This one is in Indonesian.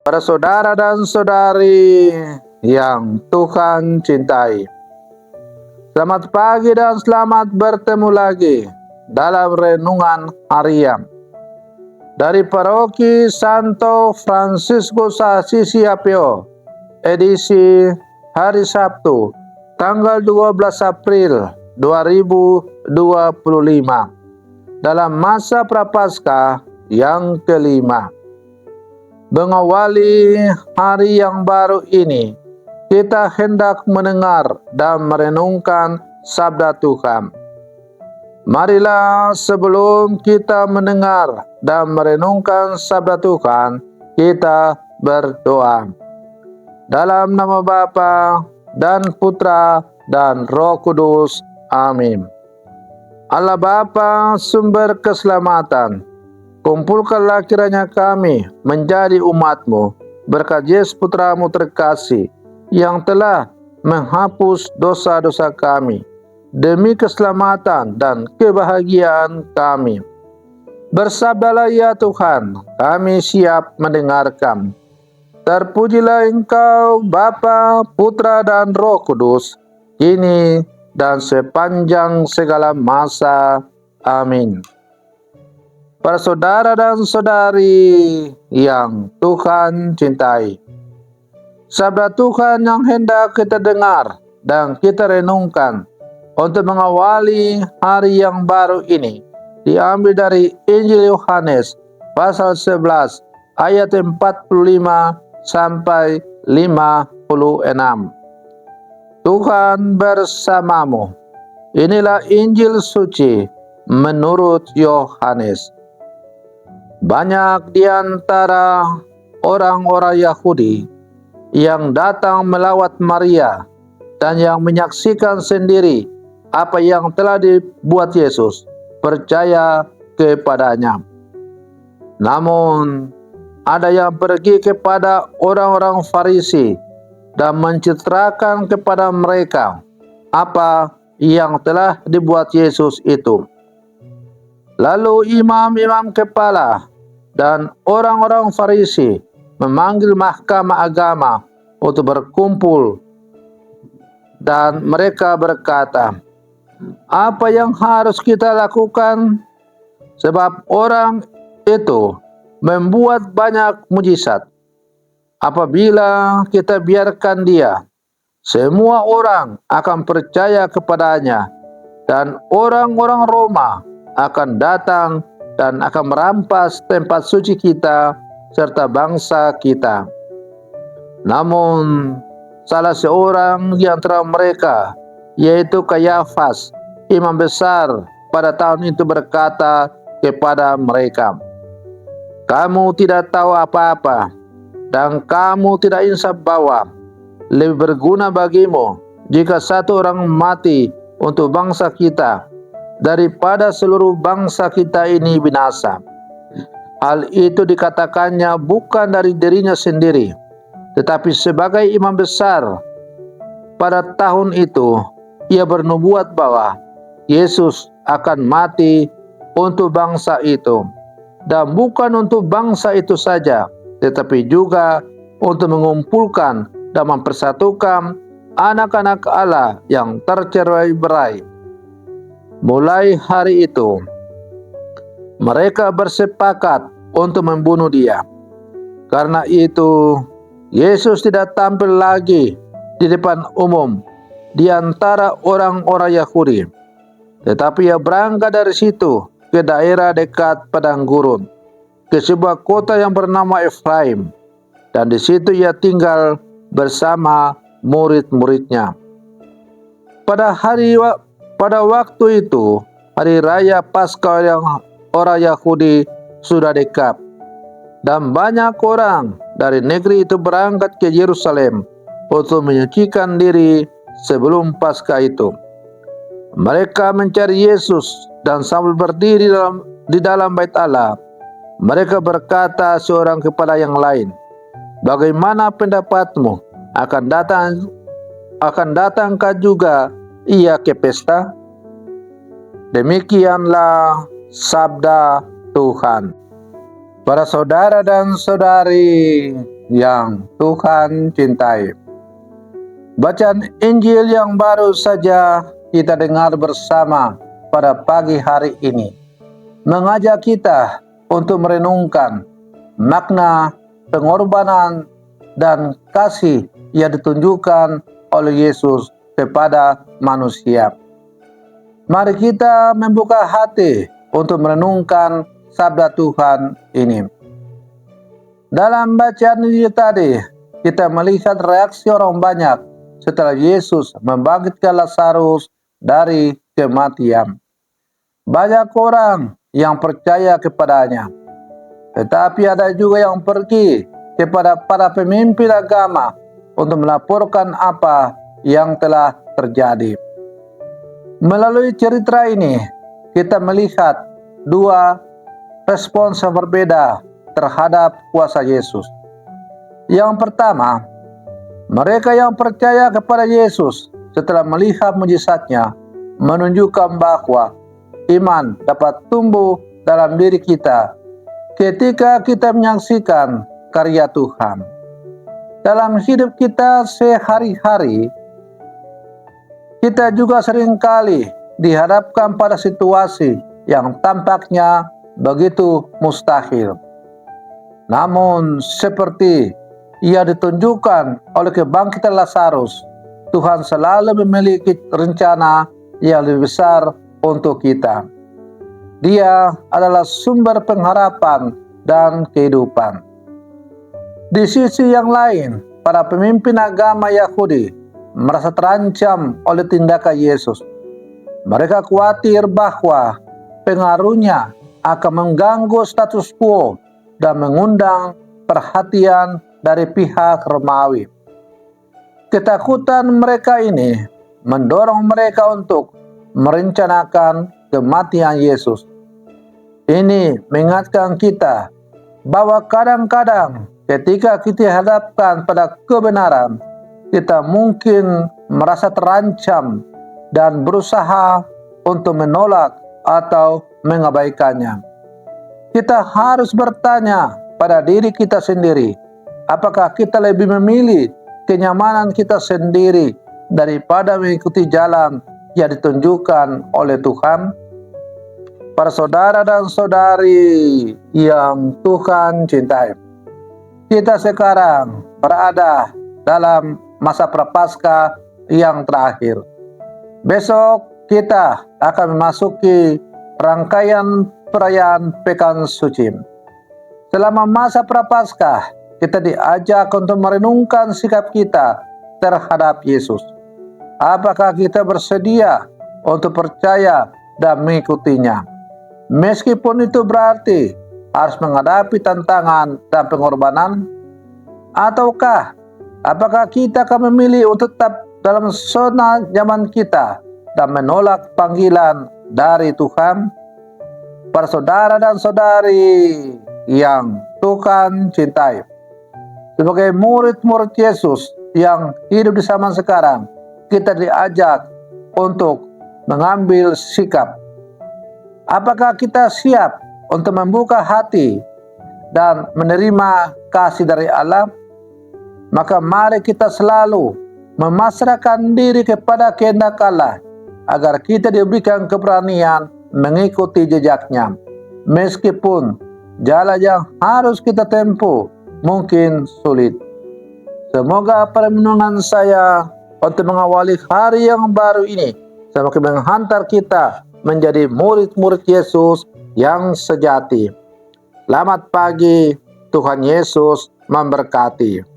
Para saudara dan saudari yang Tuhan cintai, selamat pagi dan selamat bertemu lagi dalam renungan harian dari Paroki Santo Fransiskus Assisi Apio, edisi hari Sabtu, tanggal 12 April 2025, dalam masa Prapaskah yang kelima. Mengawali hari yang baru ini, kita hendak mendengar dan merenungkan sabda Tuhan. Marilah sebelum kita mendengar dan merenungkan sabda Tuhan, kita berdoa. Dalam nama Bapa dan Putra dan Roh Kudus. Amin. Allah Bapa, sumber keselamatan, kumpulkanlah kiranya kami menjadi umat-Mu berkat Yesus Putra-Mu terkasih yang telah menghapus dosa-dosa kami demi keselamatan dan kebahagiaan kami. Bersabdalah ya Tuhan, kami siap mendengarkan. Terpujilah Engkau Bapa, Putra dan Roh Kudus, kini dan sepanjang segala masa. Amin. Para saudara dan saudari yang Tuhan cintai, sabda Tuhan yang hendak kita dengar dan kita renungkan untuk mengawali hari yang baru ini diambil dari Injil Yohanes pasal 11 ayat 45 sampai 56. Tuhan bersamamu. Inilah Injil suci menurut Yohanes. Banyak di antara orang-orang Yahudi yang datang melawat Maria dan yang menyaksikan sendiri apa yang telah dibuat Yesus, percaya kepadanya. Namun, ada yang pergi kepada orang-orang Farisi dan menceritakan kepada mereka apa yang telah dibuat Yesus itu. Lalu imam-imam kepala dan orang-orang Farisi memanggil mahkamah agama untuk berkumpul, dan mereka berkata, "Apa yang harus kita lakukan? Sebab orang itu membuat banyak mujizat. Apabila kita biarkan dia, semua orang akan percaya kepadanya, dan orang-orang Roma akan datang dan akan merampas tempat suci kita serta bangsa kita." Namun, salah seorang di antara mereka, yaitu Kayafas, imam besar pada tahun itu, berkata kepada mereka, "Kamu tidak tahu apa-apa, dan kamu tidak insaf bahwa lebih berguna bagimu jika satu orang mati untuk bangsa kita daripada seluruh bangsa kita ini binasa." Hal itu dikatakannya bukan dari dirinya sendiri, tetapi sebagai imam besar pada tahun itu, ia bernubuat bahwa Yesus akan mati untuk bangsa itu, dan bukan untuk bangsa itu saja, tetapi juga untuk mengumpulkan dan mempersatukan anak-anak Allah yang tercerai-berai. Mulai hari itu, mereka bersepakat untuk membunuh dia. Karena itu, Yesus tidak tampil lagi di depan umum di antara orang-orang Yahudi, tetapi ia berangkat dari situ ke daerah dekat padang gurun, ke sebuah kota yang bernama Efraim, dan di situ ia tinggal bersama murid-muridnya. Pada waktu itu, hari raya Paskah yang orang Yahudi sudah dekat, dan banyak orang dari negeri itu berangkat ke Yerusalem untuk menyucikan diri sebelum Paskah itu. Mereka mencari Yesus, dan sambil berdiri di dalam bait Allah, mereka berkata seorang kepada yang lain, "Bagaimana pendapatmu? Akan datangkah juga ia ke pesta?" Demikianlah sabda Tuhan. Para saudara dan saudari yang Tuhan cintai. Bacaan Injil yang baru saja kita dengar bersama pada pagi hari ini mengajak kita untuk merenungkan makna pengorbanan dan kasih yang ditunjukkan oleh Yesus kepada manusia. Mari kita membuka hati untuk merenungkan sabda Tuhan ini. Dalam bacaan ini tadi, kita melihat reaksi orang banyak setelah Yesus membangkitkan Lazarus dari kematian. Banyak orang yang percaya kepadanya, tetapi ada juga yang pergi kepada para pemimpin agama untuk melaporkan apa yang telah terjadi. Melalui cerita ini, kita melihat dua respons yang berbeda terhadap kuasa Yesus. Yang pertama, mereka yang percaya kepada Yesus setelah melihat mujizatnya menunjukkan bahwa iman dapat tumbuh dalam diri kita ketika kita menyaksikan karya Tuhan. Dalam hidup kita sehari-hari, kita juga seringkali dihadapkan pada situasi yang tampaknya begitu mustahil. Namun seperti ia ditunjukkan oleh kebangkitan Lazarus, Tuhan selalu memiliki rencana yang lebih besar untuk kita. Dia adalah sumber pengharapan dan kehidupan. Di sisi yang lain, para pemimpin agama Yahudi merasa terancam oleh tindakan Yesus. Mereka khawatir bahwa pengaruhnya akan mengganggu status quo dan mengundang perhatian dari pihak Romawi. Ketakutan mereka ini mendorong mereka untuk merencanakan kematian Yesus. Ini mengingatkan kita bahwa kadang-kadang ketika kita dihadapkan pada kebenaran, kita mungkin merasa terancam dan berusaha untuk menolak atau mengabaikannya. Kita harus bertanya pada diri kita sendiri, apakah kita lebih memilih kenyamanan kita sendiri daripada mengikuti jalan yang ditunjukkan oleh Tuhan? Para saudara dan saudari yang Tuhan cintai, kita sekarang berada dalam masa prapaskah yang terakhir. Besok kita akan memasuki rangkaian perayaan Pekan Suci. Selama masa prapaskah, kita diajak untuk merenungkan sikap kita terhadap Yesus. Apakah kita bersedia untuk percaya dan mengikutinya? Meskipun itu berarti harus menghadapi tantangan dan pengorbanan, ataukah apakah kita akan memilih untuk tetap dalam zona nyaman kita dan menolak panggilan dari Tuhan? Para saudara dan saudari yang Tuhan cintai, sebagai murid-murid Yesus yang hidup di zaman sekarang, kita diajak untuk mengambil sikap. Apakah kita siap untuk membuka hati dan menerima kasih dari Allah? Maka mari kita selalu memasrahkan diri kepada kehendak Allah agar kita diberikan keberanian mengikuti jejaknya, meskipun jalan yang harus kita tempuh mungkin sulit. Semoga permenungan saya untuk mengawali hari yang baru ini semakin menghantar kita menjadi murid-murid Yesus yang sejati. Selamat pagi, Tuhan Yesus memberkati.